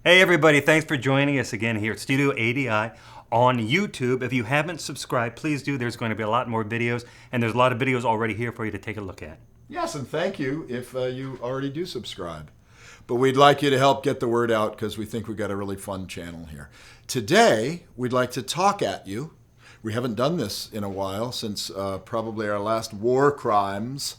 Hey everybody, thanks for joining us again here at Studio ADI on YouTube. If you haven't subscribed, please do. There's going to be a lot more videos, and there's a lot of videos already here for you to take a look at. Yes, and thank you if you already do subscribe. But we'd like you to help get the word out because we think we've got a really fun channel here. Today, we'd like to talk at you. We haven't done this in a while since probably our last war crimes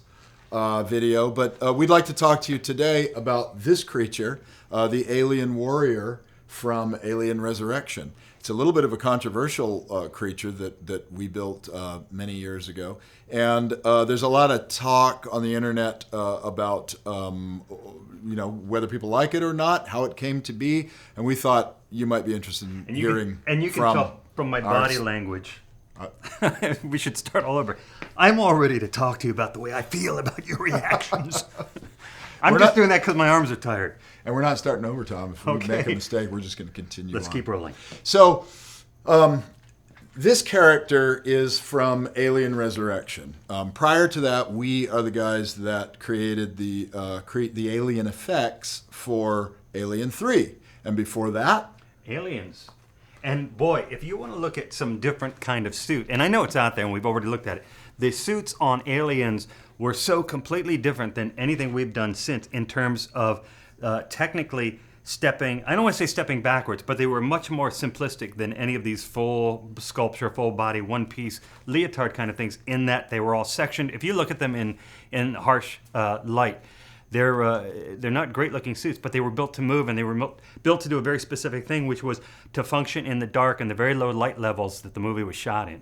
video, but we'd like to talk to you today about this creature, the alien warrior from Alien Resurrection. It's a little bit of a controversial creature that we built many years ago, and there's a lot of talk on the internet about whether people like it or not, how it came to be, and we thought you might be interested in hearing. And you can tell from my body language. We should start all over. I'm all ready to talk to you about the way I feel about your reactions. I'm just doing that because my arms are tired. And we're not starting over, Tom. If we make a mistake, we're just going to continue Let's keep rolling. So, this character is from Alien Resurrection. Prior to that, we are the guys that created the alien effects for Alien 3. And before that? Aliens. And boy, if you want to look at some different kind of suit, and I know it's out there and we've already looked at it, the suits on Aliens were so completely different than anything we've done since in terms of technically stepping, I don't want to say stepping backwards, but they were much more simplistic than any of these full sculpture, full body, one piece leotard kind of things, in that they were all sectioned. If you look at them in harsh light, they're not great looking suits, but they were built to move, and they were built to do a very specific thing, which was to function in the dark and the very low light levels that the movie was shot in.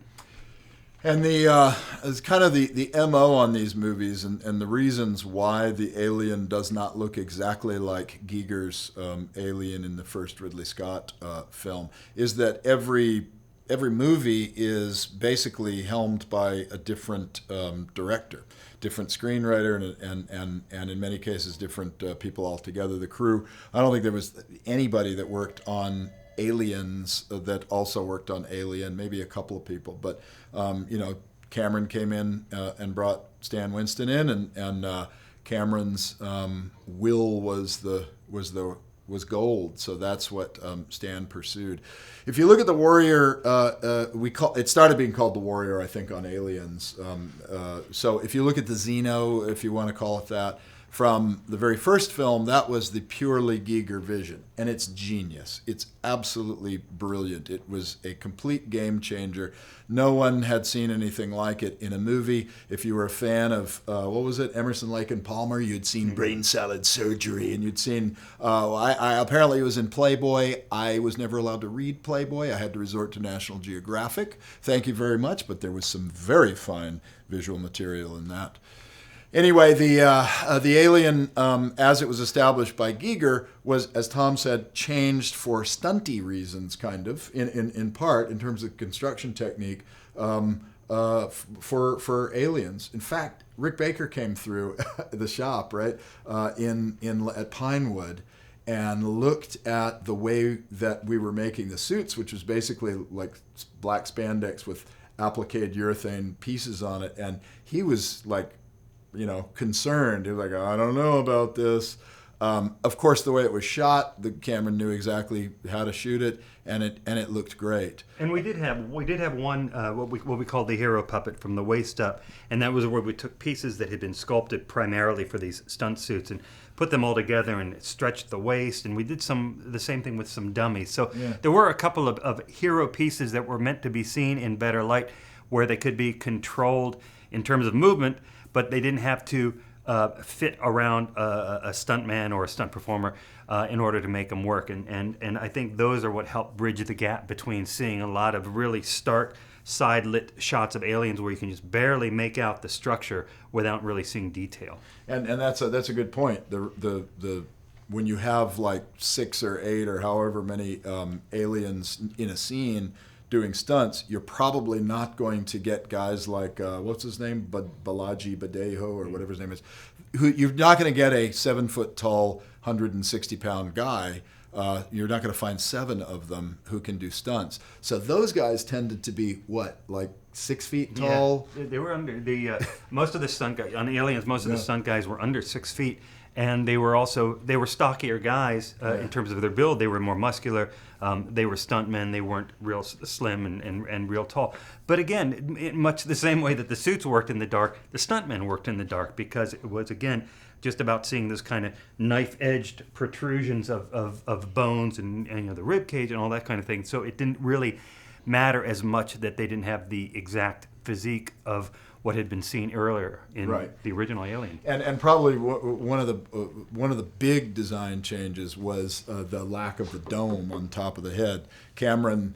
And it's kind of the MO on these movies, and the reasons why the alien does not look exactly like Giger's Alien in the first Ridley Scott film, is that every movie is basically helmed by a different director, different screenwriter, and in many cases different people altogether. The crew, I don't think there was anybody that worked on Aliens that also worked on Alien, maybe a couple of people, but Cameron came in and brought Stan Winston in, and Cameron's will was gold, so that's what Stan pursued. If you look at the Warrior, it started being called the Warrior, I think, on Aliens. So if you look at the Xeno, if you want to call it that, from the very first film, that was the purely Giger vision, and it's genius. It's absolutely brilliant. It was a complete game changer. No one had seen anything like it in a movie. If you were a fan of, what was it, Emerson, Lake and Palmer, you'd seen Brain Salad Surgery, and you'd seen, I apparently it was in Playboy. I was never allowed to read Playboy. I had to resort to National Geographic. Thank you very much, but there was some very fine visual material in that. Anyway, the alien, as it was established by Giger, was, as Tom said, changed for stunty reasons, kind of, in part, in terms of construction technique, for Aliens. In fact, Rick Baker came through the shop, right, at Pinewood, and looked at the way that we were making the suits, which was basically like black spandex with appliqued urethane pieces on it, and he was like, concerned. He was like, I don't know about this. Of course, the way it was shot, the camera knew exactly how to shoot it, and it looked great. And we did have one what we called the hero puppet from the waist up, and that was where we took pieces that had been sculpted primarily for these stunt suits and put them all together and stretched the waist, and we did the same thing with some dummies. So there were a couple of hero pieces that were meant to be seen in better light, where they could be controlled in terms of movement, but they didn't have to fit around a stuntman or a stunt performer in order to make them work. And I think those are what help bridge the gap between seeing a lot of really stark side-lit shots of aliens where you can just barely make out the structure without really seeing detail. And that's a good point. The when you have like 6 or 8 or however many aliens in a scene doing stunts, you're probably not going to get guys like, what's his name, Balaji Badejo or whatever his name is. You're not going to get a 7-foot-tall, 160-pound guy. You're not going to find 7 of them who can do stunts. So those guys tended to be, like 6 feet tall? Yeah, they were under, most of the stunt guys, on Aliens, most of the stunt guys were under 6 feet. and they were stockier guys in terms of their build. They were more muscular. They were stuntmen. They weren't real slim and real tall. But again, in much the same way that the suits worked in the dark, the stuntmen worked in the dark, because it was, again, just about seeing those kind of knife-edged protrusions of bones and the rib cage and all that kind of thing. So it didn't really matter as much that they didn't have the exact physique of what had been seen earlier in the original Alien. And probably one of the big design changes was the lack of the dome on top of the head. Cameron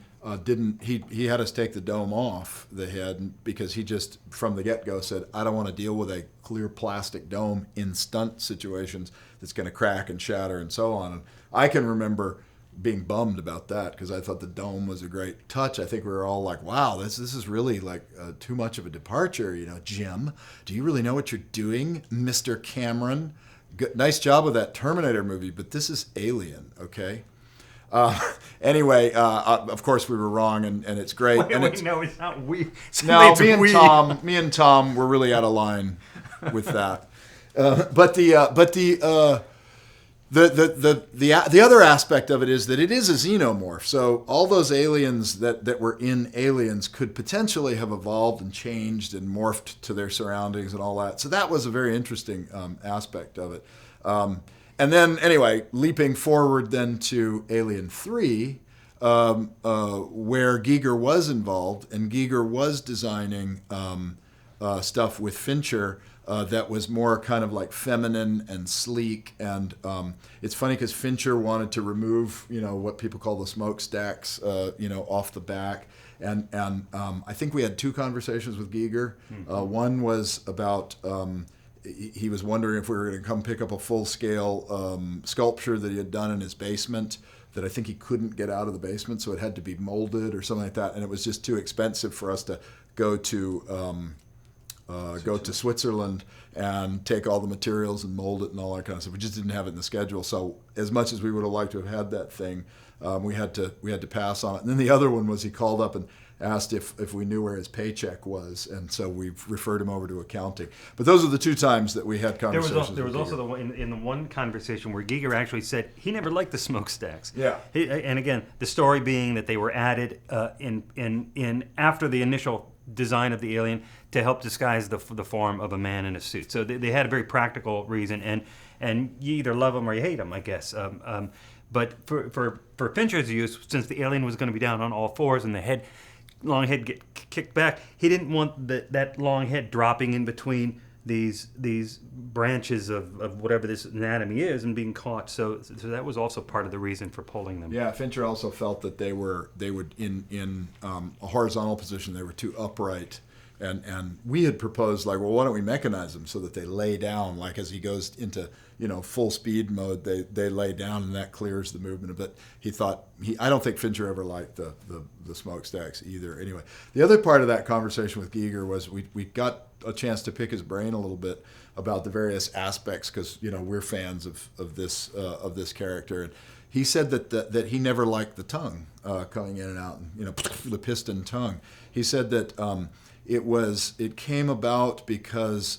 he had us take the dome off the head because he just from the get-go said, I don't want to deal with a clear plastic dome in stunt situations that's going to crack and shatter and so on. And I can remember being bummed about that because I thought the dome was a great touch. I think we were all like, wow, this is really like too much of a departure. Jim, do you really know what you're doing, Mr. Cameron? Nice job with that Terminator movie, but this is Alien, okay? Anyway, of course we were wrong, and it's great. No, it's not we. No, me and Tom were really out of line with that. But the other aspect of it is that it is a xenomorph. So all those aliens that were in Aliens could potentially have evolved and changed and morphed to their surroundings and all that. So that was a very interesting aspect of it. And then, anyway, leaping forward then to Alien 3, where Giger was involved, and Giger was designing stuff with Fincher that was more kind of like feminine and sleek. And it's funny because Fincher wanted to remove, what people call the smokestacks, off the back. And I think we had two conversations with Giger. One was about... he was wondering if we were going to come pick up a full-scale sculpture that he had done in his basement that I think he couldn't get out of the basement, so it had to be molded or something like that, and it was just too expensive for us to go to Switzerland and take all the materials and mold it and all that kind of stuff. We just didn't have it in the schedule, so as much as we would have liked to have had that thing, we had to pass on it. And then the other one was he called up and asked if we knew where his paycheck was, and so we referred him over to accounting. But those are the two times that we had conversations. There was also the one in the one conversation where Giger actually said he never liked the smokestacks. Yeah. And again, the story being that they were added in after the initial design of the alien to help disguise the form of a man in a suit. So they had a very practical reason, and you either love them or you hate them, I guess. But for Fincher's use, since the alien was going to be down on all fours and the long head get kicked back, he didn't want that long head dropping in between these branches of whatever this anatomy is and being caught. So that was also part of the reason for pulling them. Yeah, Fincher also felt that they would in a horizontal position, they were too upright. And we had proposed, like, well, why don't we mechanize them so that they lay down, like as he goes into full speed mode, they lay down and that clears the movement. But he thought I don't think Fincher ever liked the smokestacks either. Anyway, the other part of that conversation with Giger was we got a chance to pick his brain a little bit about the various aspects because we're fans of this character. And he said that he never liked the tongue coming in and out, and the piston tongue. He said that. It came about because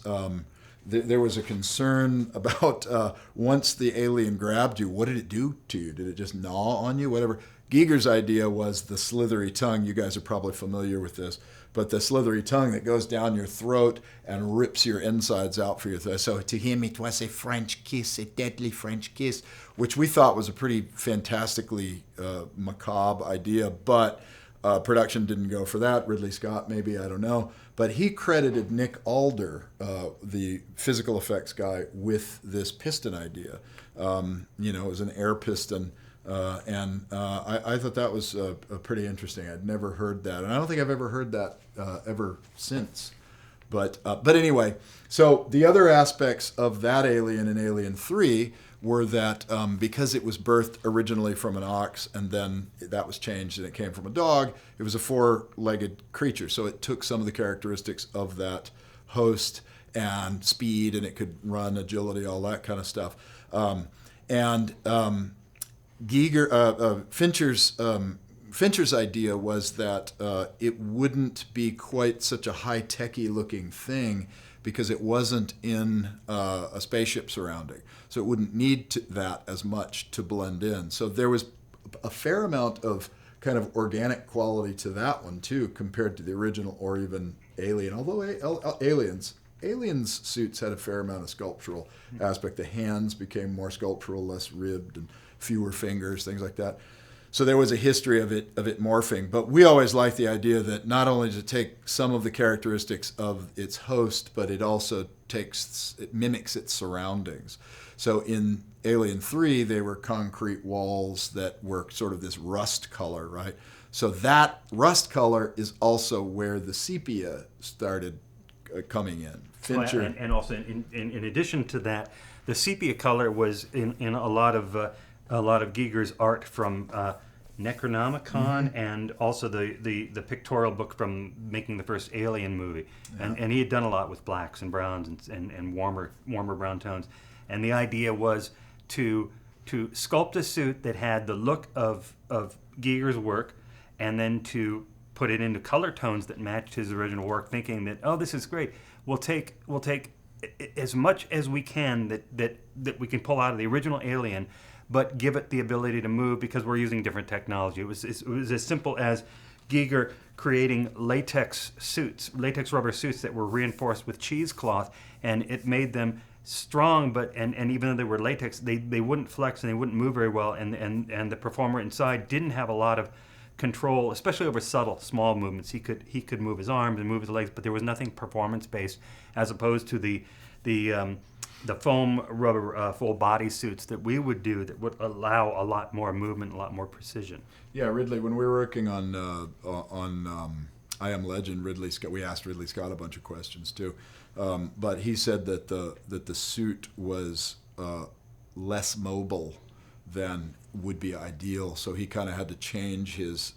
there was a concern about once the alien grabbed you, what did it do to you? Did it just gnaw on you? Whatever. Giger's idea was the slithery tongue. You guys are probably familiar with this, but the slithery tongue that goes down your throat and rips your insides out for your throat. So to him, it was a French kiss, a deadly French kiss, which we thought was a pretty fantastically macabre idea, but. Production didn't go for that. Ridley Scott, maybe, I don't know. But he credited Nick Alder, the physical effects guy, with this piston idea. It was an air piston. And I thought that was pretty interesting. I'd never heard that. And I don't think I've ever heard that ever since. But anyway, so the other aspects of that alien in Alien 3 were that because it was birthed originally from an ox and then that was changed and it came from a dog, it was a four-legged creature. So it took some of the characteristics of that host and speed, and it could run, agility, all that kind of stuff. Fincher's idea was that it wouldn't be quite such a high-techy looking thing because it wasn't in a spaceship surrounding. So it wouldn't need that as much to blend in. So there was a fair amount of kind of organic quality to that one too, compared to the original or even Alien. Although Aliens suits had a fair amount of sculptural aspect. The hands became more sculptural, less ribbed, and fewer fingers, things like that. So there was a history of it morphing. But we always liked the idea that not only does it take some of the characteristics of its host, but it also mimics its surroundings. So in Alien 3, they were concrete walls that were sort of this rust color, right? So that rust color is also where the sepia started coming in. Fincher. Well, and also in addition to that, the sepia color was in a lot of Giger's art from Necronomicon, and also the pictorial book from making the first Alien movie. Yeah. And he had done a lot with blacks and browns and warmer brown tones. And the idea was to sculpt a suit that had the look of Giger's work, and then to put it into color tones that matched his original work, thinking that, oh, this is great. We'll take as much as we can that we can pull out of the original Alien, but give it the ability to move because we're using different technology. It was as simple as Giger creating latex rubber suits that were reinforced with cheesecloth, and it made them strong, but and even though they were latex, they wouldn't flex and they wouldn't move very well, and the performer inside didn't have a lot of control, especially over subtle, small movements. He could move his arms and move his legs, but there was nothing performance-based, as opposed to the foam rubber full body suits that we would do that would allow a lot more movement, a lot more precision. Yeah, Ridley. When we were working on I Am Legend, we asked Ridley Scott a bunch of questions too, but he said that the suit was less mobile than would be ideal, so he kind of had to change his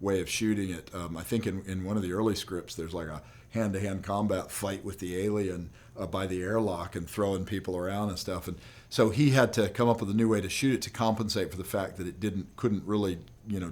way of shooting it. I think in one of the early scripts, there's like a hand-to-hand combat fight with the alien by the airlock and throwing people around and stuff, and so he had to come up with a new way to shoot it to compensate for the fact that it couldn't really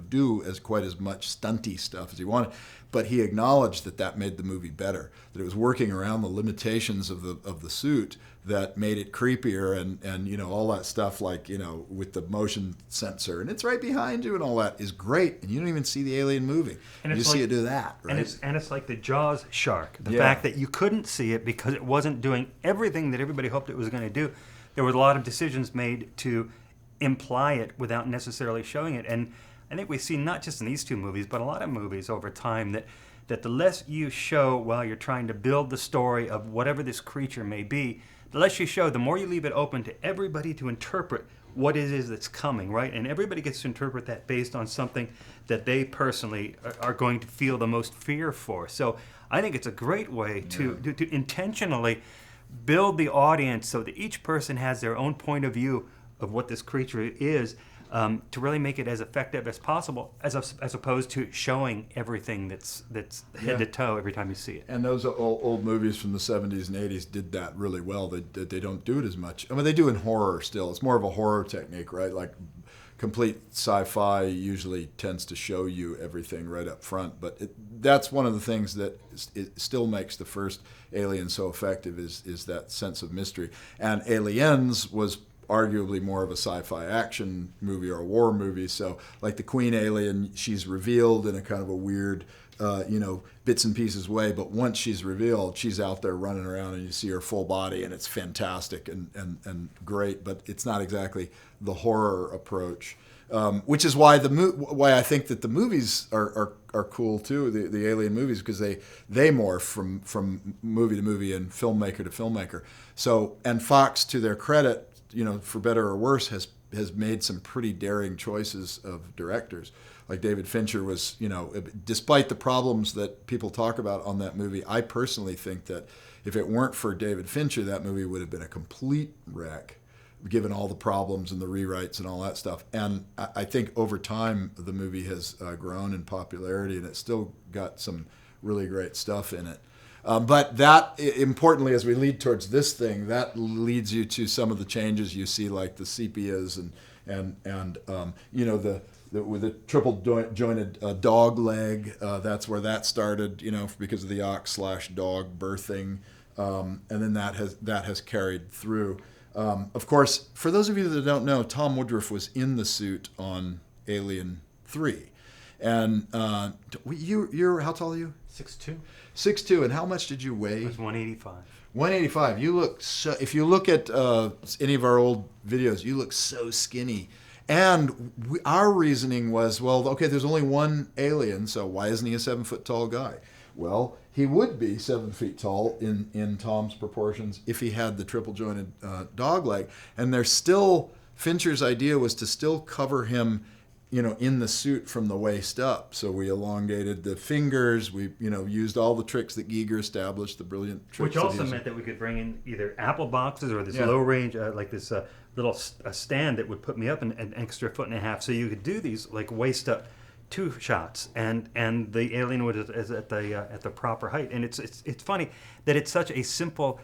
do quite as much stunty stuff as he wanted. But he acknowledged that made the movie better, that it was working around the limitations of the suit that made it creepier, and all that stuff, like with the motion sensor, and it's right behind you and all that is great, and you don't even see the alien moving, and you see it do that, right? And it's like the Jaws shark, the fact that you couldn't see it because it wasn't doing everything that everybody hoped it was going to do. There were a lot of decisions made to imply it without necessarily showing it, and I think we see, not just in these two movies, but a lot of movies over time, that the less you show while you're trying to build the story of whatever this creature may be, the less you show, the more you leave it open to everybody to interpret what it is that's coming, right? And everybody gets to interpret that based on something that they personally are going to feel the most fear for. So I think it's a great way to intentionally build the audience so that each person has their own point of view of what this creature is, to really make it as effective as possible, as opposed to showing everything that's head to toe every time you see it. And those old movies from the 70s and 80s did that really well. They don't do it as much. I mean, they do in horror still. It's more of a horror technique, right? Like complete sci-fi usually tends to show you everything right up front. But that's one of the things that it still makes the first Alien so effective is that sense of mystery. And Aliens was arguably more of a sci-fi action movie or a war movie. So like the Queen Alien, she's revealed in a kind of a weird, bits and pieces way. But once she's revealed, she's out there running around and you see her full body and it's fantastic and great. But it's not exactly the horror approach, which is why why I think that the movies are cool too, the Alien movies, because they morph from movie to movie and filmmaker to filmmaker. So, and Fox, to their credit, for better or worse, has made some pretty daring choices of directors. Like David Fincher was, despite the problems that people talk about on that movie, I personally think that if it weren't for David Fincher, that movie would have been a complete wreck, given all the problems and the rewrites and all that stuff. And I think over time, the movie has grown in popularity, and it's still got some really great stuff in it. But that, importantly, as we lead towards this thing, that leads you to some of the changes you see, like the sepias and with the triple jointed dog leg. That's where that started, because of the ox/dog birthing. and then that has carried through. Of course, for those of you that don't know, Tom Woodruff was in the suit on Alien 3. And you're how tall are you? 6'2". 6'2", and how much did you weigh? It was 185. 185. You look so. If you look at any of our old videos, you look so skinny. And our reasoning was, well, okay, there's only one alien, so why isn't he a 7-foot tall guy? Well, he would be 7 feet tall in Tom's proportions if he had the triple jointed dog leg. And there's still, Fincher's idea was to still cover him, in the suit from the waist up. So we elongated the fingers. We, used all the tricks that Giger established, the brilliant tricks. Which also meant that we could bring in either apple boxes or this low range, like this little stand that would put me up an extra 1.5 feet. So you could do these like waist up 2 shots, and the alien was at the proper height. And it's funny that it's such a simple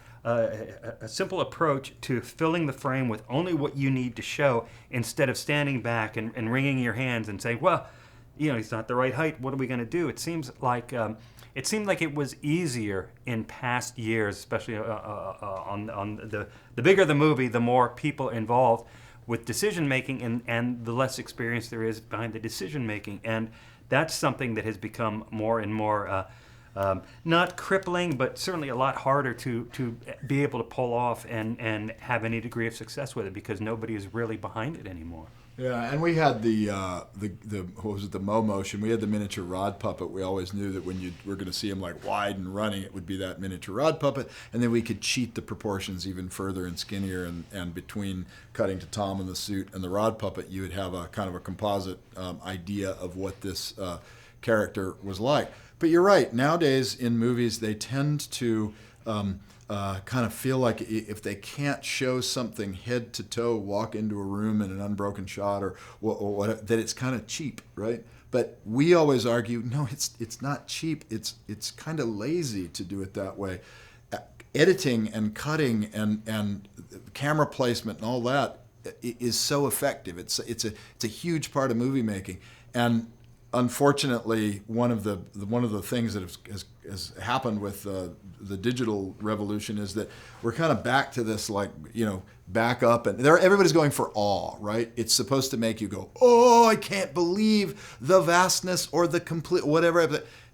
approach to filling the frame with only what you need to show, instead of standing back and wringing your hands and saying, well, he's not the right height. What are we going to do? It seemed like it was easier in past years, especially on the bigger the movie, the more people involved with decision making, and the less experience there is behind the decision making. And that's something that has become more and more not crippling, but certainly a lot harder to be able to pull off and have any degree of success with it, because nobody is really behind it anymore. Yeah, and we had the what was it, the Mo motion. We had the miniature rod puppet. We always knew that when you were going to see him like wide and running, it would be that miniature rod puppet, and then we could cheat the proportions even further and skinnier, and between cutting to Tom in the suit and the rod puppet, you would have a kind of a composite idea of what this character was like. But you're right. Nowadays in movies, they tend to kind of feel like if they can't show something head to toe, walk into a room in an unbroken shot or what, that it's kind of cheap, right? But we always argue, no, it's not cheap. It's kind of lazy to do it that way. Editing and cutting and camera placement and all that is so effective. It's a huge part of movie making. And unfortunately, one of the things that has happened with the digital revolution is that we're kind of back to this, like, back up, and everybody's going for awe, right? It's supposed to make you go, oh, I can't believe the vastness or the complete whatever.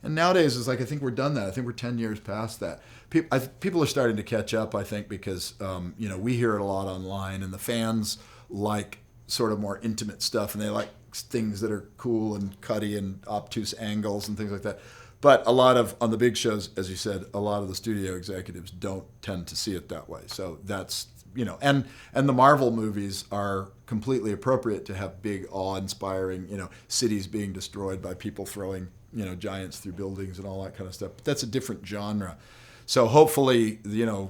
And nowadays, it's like, I think we're done that. I think we're 10 years past that. People are starting to catch up, I think, because we hear it a lot online, and the fans like sort of more intimate stuff, and they like things that are cool and cutty and obtuse angles and things like that. But on the big shows, as you said, a lot of the studio executives don't tend to see it that way. So that's, and the Marvel movies are completely appropriate to have big, awe-inspiring, cities being destroyed by people throwing, giants through buildings and all that kind of stuff. But that's a different genre. So hopefully, the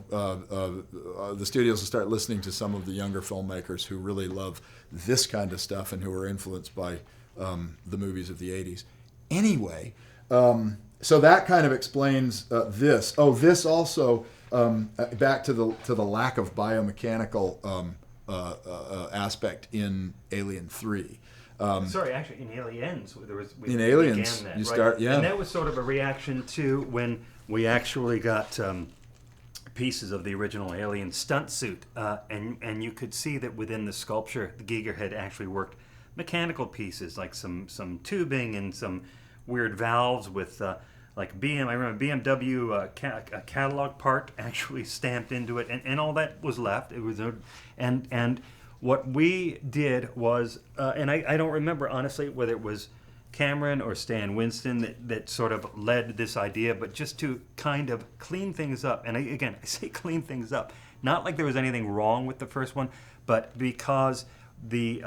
studios will start listening to some of the younger filmmakers who really love this kind of stuff and who are influenced by the movies of the 80s. Anyway, so that kind of explains this. Oh, this also, back to the lack of biomechanical aspect in Alien 3. Sorry, actually, in Aliens, in Aliens, that, you right? start, yeah. And that was sort of a reaction to when we actually got pieces of the original Alien stunt suit, and you could see that within the sculpture, the Giger had actually worked mechanical pieces, like some tubing and some weird valves with like I remember BMW a catalog part actually stamped into it, and all that was left. It was and what we did was, and I don't remember honestly whether it was Cameron or Stan Winston that sort of led this idea, but just to kind of clean things up. And I say clean things up, not like there was anything wrong with the first one, but because the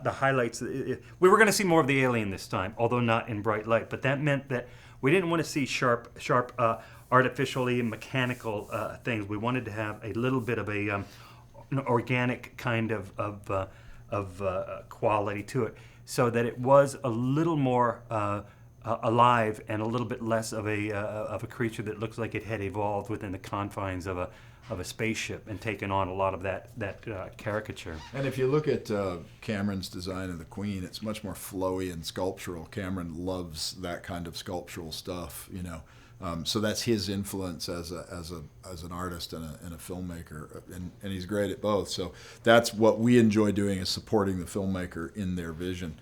highlights, we were going to see more of the alien this time, although not in bright light. But that meant that we didn't want to see sharp, artificially mechanical things. We wanted to have a little bit of an organic kind of quality to it, so that it was a little more alive and a little bit less of a creature that looks like it had evolved within the confines of a spaceship and taken on a lot of that caricature. And if you look at Cameron's design of the Queen, it's much more flowy and sculptural. Cameron loves that kind of sculptural stuff, So that's his influence as an artist and a filmmaker, and he's great at both. So that's what we enjoy doing, is supporting the filmmaker in their vision.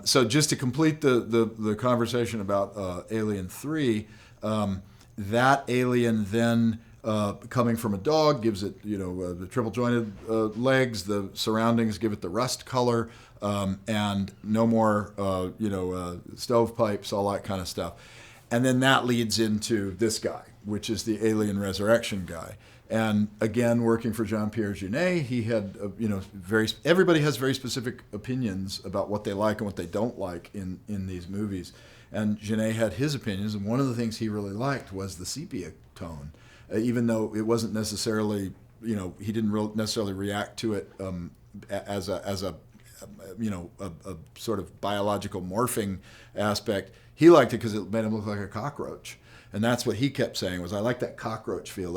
So just to complete the conversation about Alien 3, that alien then coming from a dog gives it, the triple jointed legs, the surroundings give it the rust color, and no more stovepipes, all that kind of stuff. And then that leads into this guy, which is the alien resurrection guy. And again, working for Jean-Pierre Jeunet, he had, everybody has very specific opinions about what they like and what they don't like in these movies. And Jeunet had his opinions, and one of the things he really liked was the sepia tone, even though it wasn't necessarily, he didn't necessarily react to it as a sort of biological morphing aspect. He liked it because it made him look like a cockroach. And that's what he kept saying, was, I like that cockroach feel.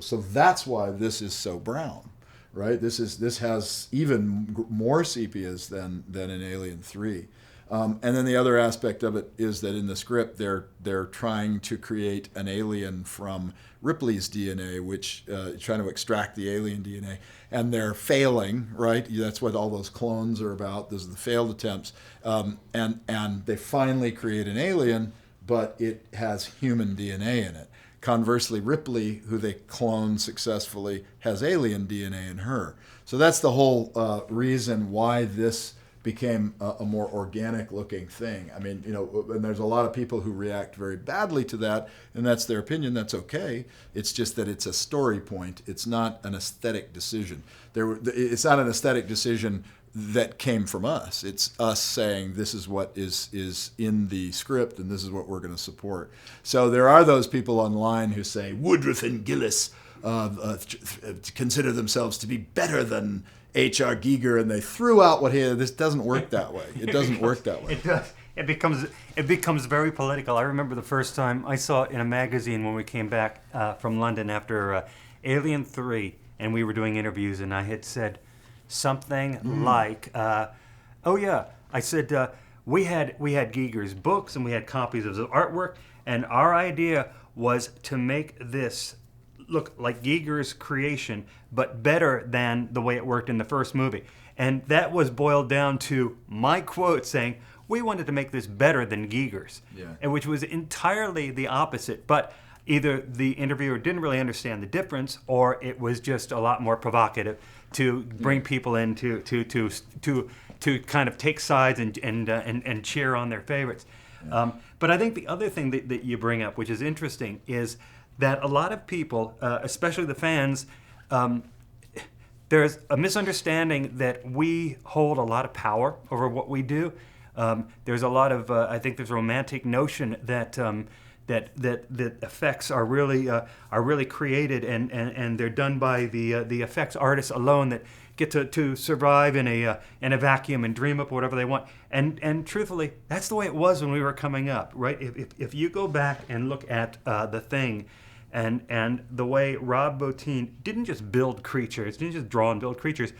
So that's why this is so brown, right? This has even more sepias than in Alien 3. And then the other aspect of it is that in the script they're trying to create an alien from Ripley's DNA, which trying to extract the alien DNA, and they're failing. Right, that's what all those clones are about. Those are the failed attempts, and they finally create an alien, but it has human DNA in it. Conversely, Ripley, who they cloned successfully, has alien DNA in her. So that's the whole reason why this became a more organic looking thing. I mean, and there's a lot of people who react very badly to that, and that's their opinion. That's okay. It's just that it's a story point. It's not an aesthetic decision. It's not an aesthetic decision that came from us. It's us saying this is what is in the script, and this is what we're going to support. So there are those people online who say Woodruff and Gillis consider themselves to be better than H.R. Giger, and they threw out what this doesn't work that way. It doesn't work that way. It does. It becomes very political. I remember the first time I saw it in a magazine when we came back from London after Alien 3, and we were doing interviews, and I had said something like, "Oh yeah," I said, "we had Giger's books and we had copies of his artwork, and our idea was to make this look like Giger's creation, but better than the way it worked in the first movie." And that was boiled down to my quote saying, we wanted to make this better than Giger's, and which was entirely the opposite. But either the interviewer didn't really understand the difference, or it was just a lot more provocative to bring people in to kind of take sides and cheer on their favorites. But I think the other thing that you bring up, which is interesting, is that a lot of people, especially the fans, there's a misunderstanding that we hold a lot of power over what we do. There's a lot of, I think there's a romantic notion that that effects are really created and they're done by the effects artists alone that get to survive in a vacuum and dream up whatever they want. And truthfully, that's the way it was when we were coming up, right? If you go back and look at The Thing, and the way Rob Bottin didn't just build creatures, didn't just draw and build creatures,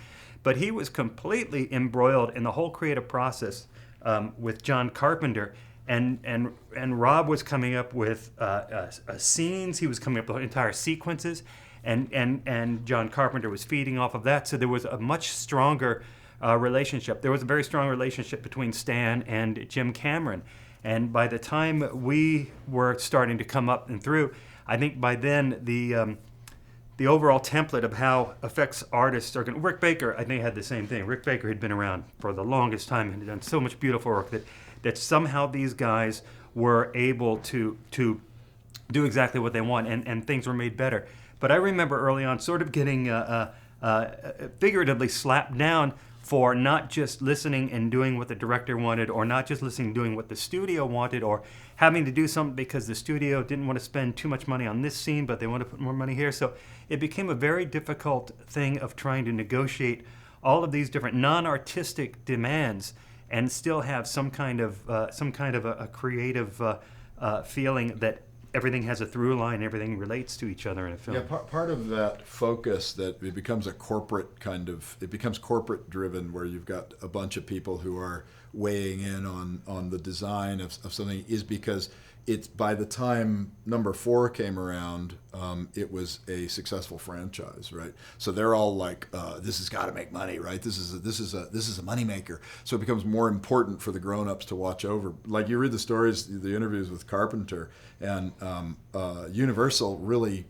but he was completely embroiled in the whole creative process with John Carpenter. And Rob was coming up with scenes. He was coming up with entire sequences, and John Carpenter was feeding off of that. So there was a much stronger relationship. There was a very strong relationship between Stan and Jim Cameron. And by the time we were starting to come up and through, I think by then the overall template of how effects artists are going to... Rick Baker, I think, had the same thing. Rick Baker had been around for the longest time and had done so much beautiful work that somehow these guys were able to do exactly what they want, and things were made better. But I remember early on sort of getting figuratively slapped down for not just listening and doing what the director wanted, or not just listening and doing what the studio wanted, or having to do something because the studio didn't want to spend too much money on this scene, but they want to put more money here. So it became a very difficult thing of trying to negotiate all of these different non-artistic demands and still have some kind of a creative feeling that everything has a through line, everything relates to each other in a film. Yeah, part of that focus, that it becomes it becomes corporate driven, where you've got a bunch of people who are weighing in on the design of something, is because it's by the time number 4 came around, it was a successful franchise, right? So they're all like, "This has got to make money, right? This is a moneymaker." So it becomes more important for the grown-ups to watch over. Like you read the stories, the interviews with Carpenter, and Universal really,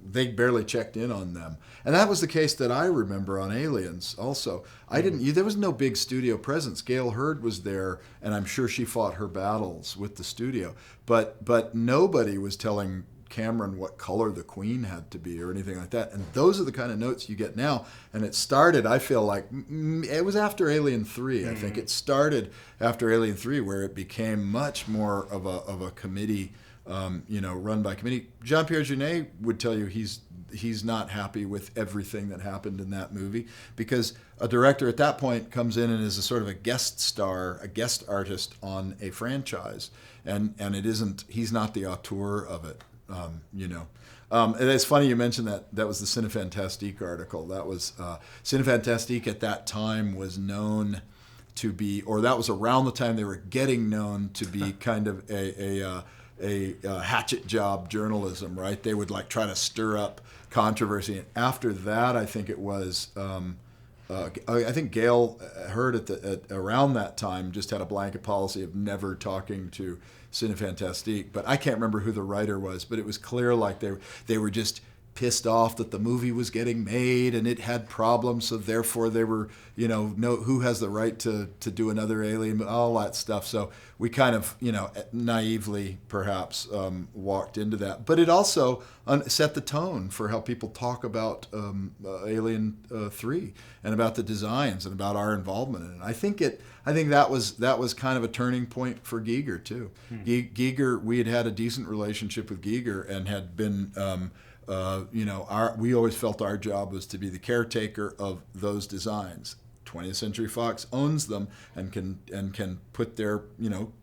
they barely checked in on them. And that was the case that I remember on Aliens also. There was no big studio presence. Gail Hurd was there, and I'm sure she fought her battles with the studio. But nobody was telling Cameron what color the Queen had to be or anything like that. And those are the kind of notes you get now. And it started, I feel like, it was after Alien 3. I think it started after Alien 3 where it became much more of a committee, run by committee. Jean-Pierre Jeunet would tell you he's not happy with everything that happened in that movie because a director at that point comes in and is a sort of a guest star, a guest artist on a franchise, and he's not the auteur of it, And it's funny you mentioned that was the Cinefantastique article. That was Cinefantastique at that time was known to be, or that was around the time they were getting known to be kind of a hatchet job journalism, right? They would like try to stir up controversy. And after that, I think it was, I think Gail Hurd at around that time just had a blanket policy of never talking to Cinefantastique. But I can't remember who the writer was, but it was clear like they were just pissed off that the movie was getting made and it had problems, so therefore they were, who has the right to do another Alien, all that stuff. So we kind of, naively perhaps walked into that. But it also set the tone for how people talk about Alien 3 and about the designs and about our involvement in it. I think that was kind of a turning point for Giger too. Giger, we had a decent relationship with Giger and had been. We always felt our job was to be the caretaker of those designs. 20th Century Fox owns them and can put their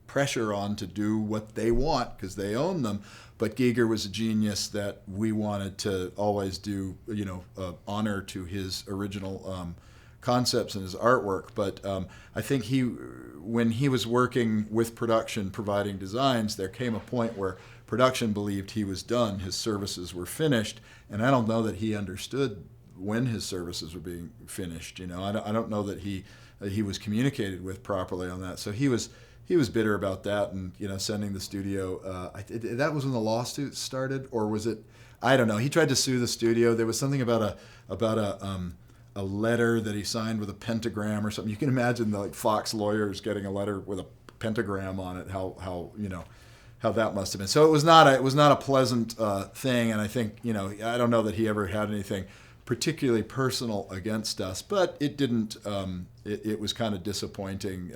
pressure on to do what they want because they own them. But Giger was a genius that we wanted to always do honor to his original concepts and his artwork. But I think when he was working with production, providing designs, there came a point where production believed he was done, his services were finished, and I don't know that he understood when his services were being finished. I don't know that he was communicated with properly on that. So he was bitter about that, and sending the studio. That was when the lawsuit started, or was it? I don't know. He tried to sue the studio. There was something about a letter that he signed with a pentagram or something. You can imagine the Fox lawyers getting a letter with a pentagram on it. How that must have been. So it was not a pleasant thing, and I think I don't know that he ever had anything particularly personal against us, but it didn't. It was kind of disappointing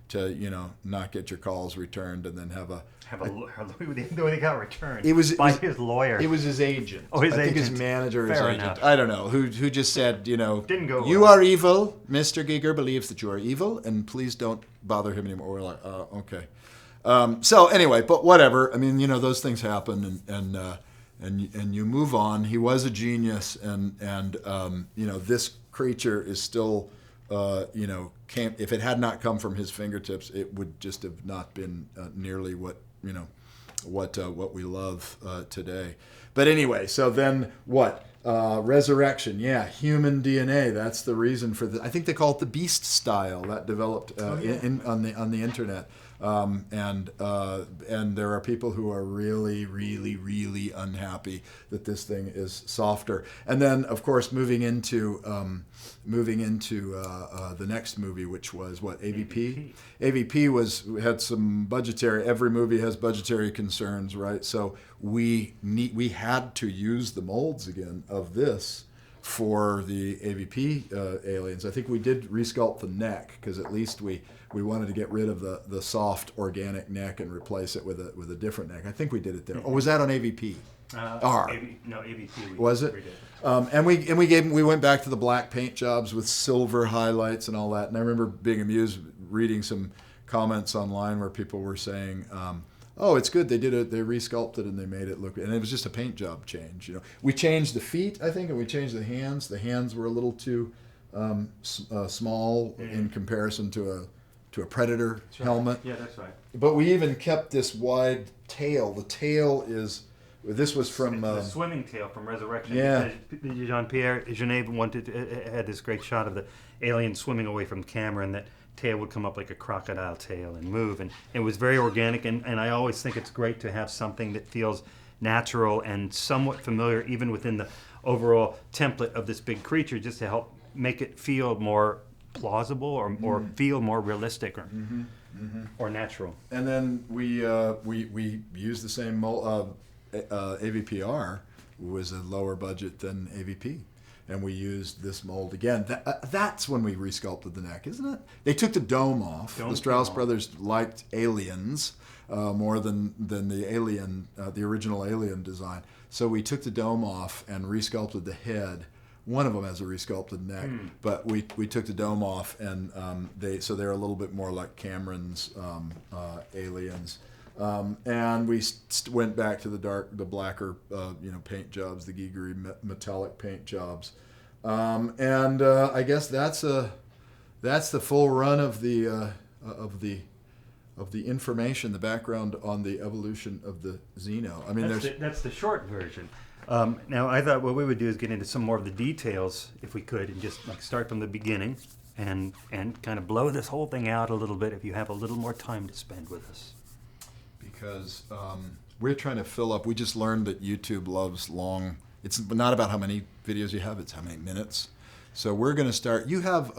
to not get your calls returned and then have a they got returned. It was by his lawyer. It was his agent. Oh, his I agent. think his manager, Fair his agent. enough. I don't know who just said didn't go you well. are evil. Mr. Giger believes that you are evil, and please don't bother him anymore. We're like, okay. So anyway, but whatever. I mean, those things happen, and you move on. He was a genius, and this creature is still, if it had not come from his fingertips, it would just have not been nearly what we love today. But anyway, so then what? Resurrection, yeah, human DNA. That's the reason for I think they call it the beast style that developed on the internet. And there are people who are really, really, really unhappy that this thing is softer. And then, of course, moving into the next movie, which was what, AVP? AVP had some budgetary. Every movie has budgetary concerns, right? So we had to use the molds again of this for the AVP aliens. I think we did resculpt the neck because at least we wanted to get rid of the soft organic neck and replace it with a different neck. I think we did it there. Or was that on AVP? AVP. Was it? And we went back to the black paint jobs with silver highlights and all that. And I remember being amused reading some comments online where people were saying, "Oh, it's good. They resculpted and they made it look." And it was just a paint job change. We changed the feet, I think, and we changed the hands. The hands were a little too small in comparison to to a Predator helmet. Yeah, that's right. But we even kept this wide tail. The tail is, this was from... the swimming tail from Resurrection. Yeah. Jean-Pierre Jeunet had this great shot of the alien swimming away from the camera, and that tail would come up like a crocodile tail and move. And it was very organic, and I always think it's great to have something that feels natural and somewhat familiar, even within the overall template of this big creature, just to help make it feel more plausible or feel more realistic or natural. And then we used the same AVPR, was a lower budget than AVP, and we used this mold again. That's when we resculpted the neck, isn't it? They took the dome off. The Strauss brothers liked aliens more than the alien, the original Alien design. So we took the dome off and resculpted the head. One of them has a resculpted neck, but we took the dome off, and they're a little bit more like Cameron's aliens. And we went back to the blacker, paint jobs, the Gigery metallic paint jobs, and I guess that's the full run of the information, the background on the evolution of the Xeno. I mean, that's the short version. Now, I thought what we would do is get into some more of the details, if we could, and just like start from the beginning and kind of blow this whole thing out a little bit if you have a little more time to spend with us. Because we're trying to fill up. We just learned that YouTube loves long. It's not about how many videos you have; it's how many minutes. So we're going to start. You have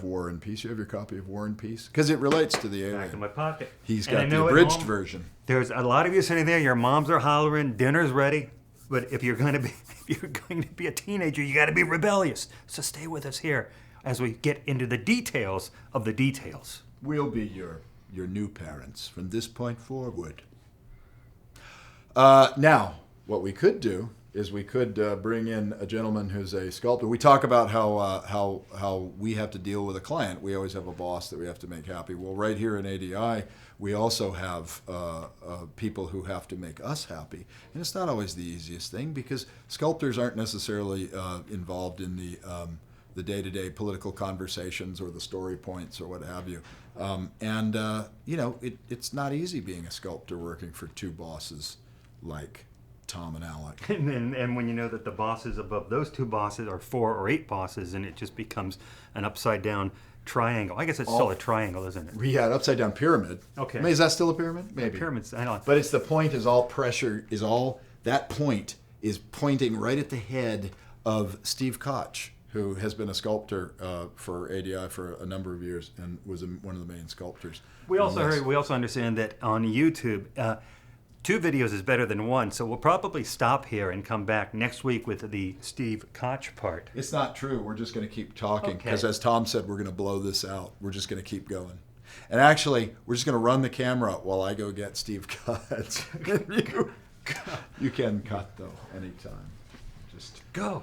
War and Peace. You have your copy of War and Peace because it relates to the alien. Back in my pocket. He's got the abridged version. There's a lot of you sitting there. Your moms are hollering. Dinner's ready. But if you're going to be a teenager, you got to be rebellious. So stay with us here as we get into the details of the details. We'll be your new parents from this point forward. Now, what we could do is we could bring in a gentleman who's a sculptor. We talk about how we have to deal with a client. We always have a boss that we have to make happy. Well, right here in ADI, we also have people who have to make us happy. And it's not always the easiest thing because sculptors aren't necessarily involved in the day-to-day political conversations or the story points or what have you. It's not easy being a sculptor working for two bosses like Tom and Alec. And when you know that the bosses above those two bosses are 4 or 8 bosses, and it just becomes an upside-down triangle. I guess it's still a triangle, isn't it? Yeah, an upside-down pyramid. Okay. I mean, is that still a pyramid? Maybe. Yeah, pyramids, I don't know. But it's the point is all pressure, that point is pointing right at the head of Steve Koch, who has been a sculptor for ADI for a number of years and was one of the main sculptors. We also understand that on YouTube, 2 videos is better than 1, so we'll probably stop here and come back next week with the Steve Koch part. It's not true. We're just going to keep talking because, as Tom said, we're going to blow this out. We're just going to keep going. And actually, we're just going to run the camera while I go get Steve Koch. You can cut, though, anytime. Just go.